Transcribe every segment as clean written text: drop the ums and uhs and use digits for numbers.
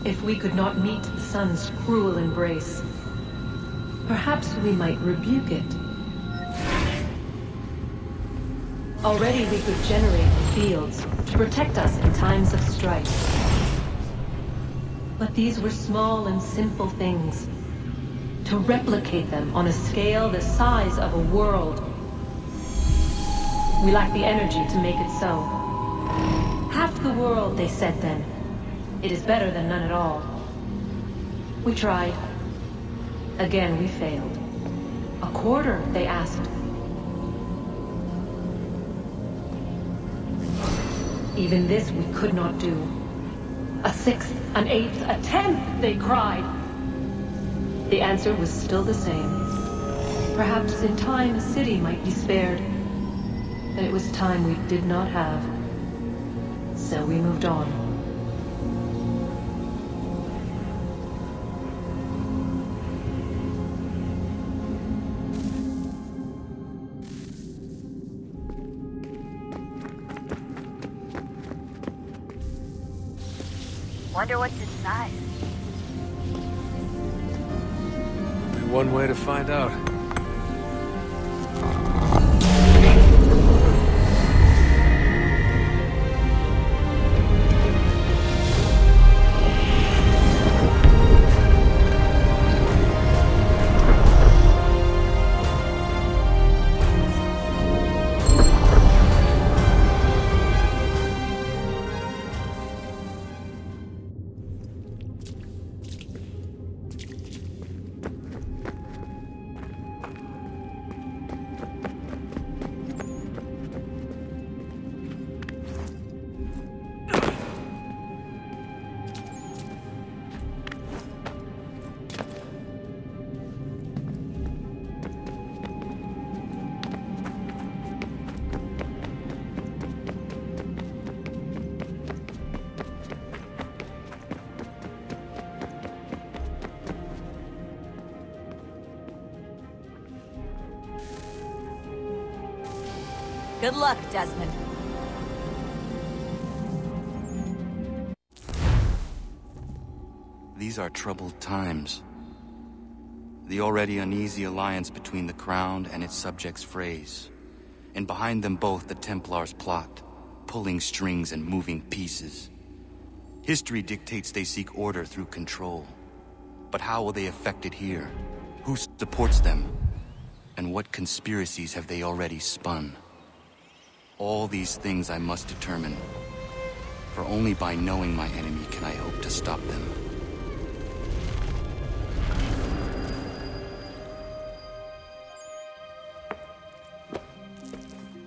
If we could not meet the sun's cruel embrace, perhaps we might rebuke it. Already we could generate the fields to protect us in times of strife. But these were small and simple things. To replicate them on a scale the size of a world, we lack the energy to make it so. Half the world, they said then. It is better than none at all. We tried. Again, we failed. A quarter, they asked. Even this we could not do. A sixth, an eighth, a tenth, they cried. The answer was still the same. Perhaps in time a city might be spared. But it was time we did not have. So we moved on. Wonder what's inside. Only one way to find out. Good luck, Desmond. These are troubled times. The already uneasy alliance between the Crown and its subjects frays. And behind them both the Templars plot, pulling strings and moving pieces. History dictates they seek order through control. But how will they affect it here? Who supports them? And what conspiracies have they already spun? All these things I must determine. For only by knowing my enemy can I hope to stop them.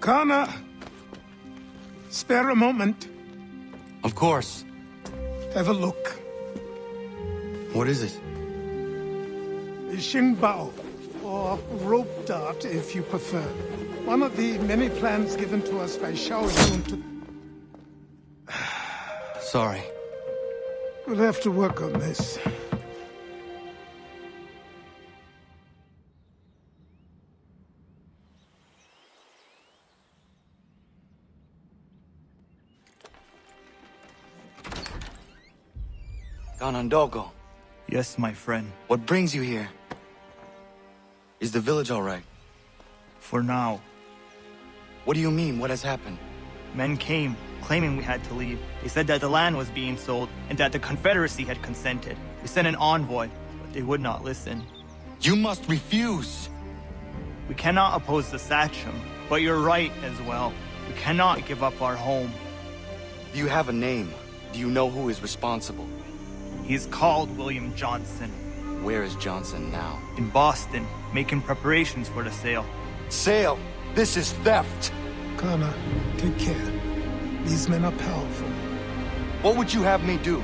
Connor! Spare a moment. Of course. Have a look. What is it? Xingbao, or rope dart if you prefer. One of the many plans given to us by Xiao Yun to... Sorry. We'll have to work on this. Ganondogo, Yes, my friend. what brings you here? Is the village all right? For now. What do you mean? What has happened? Men came, claiming we had to leave. They said that the land was being sold, and that the Confederacy had consented. We sent an envoy, but they would not listen. You must refuse! We cannot oppose the Sachem, but you're right as well. We cannot give up our home. Do you have a name? Do you know who is responsible? He is called William Johnson. Where is Johnson now? In Boston, making preparations for the sale. Sale! This is theft! Connor, take care. These men are powerful. What would you have me do?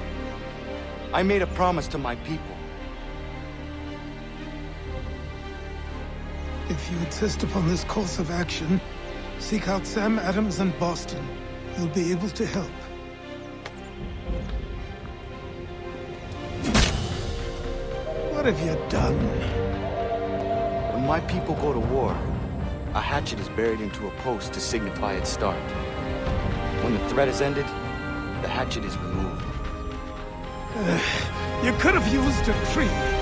I made a promise to my people. If you insist upon this course of action, seek out Sam Adams in Boston. He'll be able to help. What have you done? When my people go to war, a hatchet is buried into a post to signify its start. When the threat is ended, the hatchet is removed. You could have used a tree.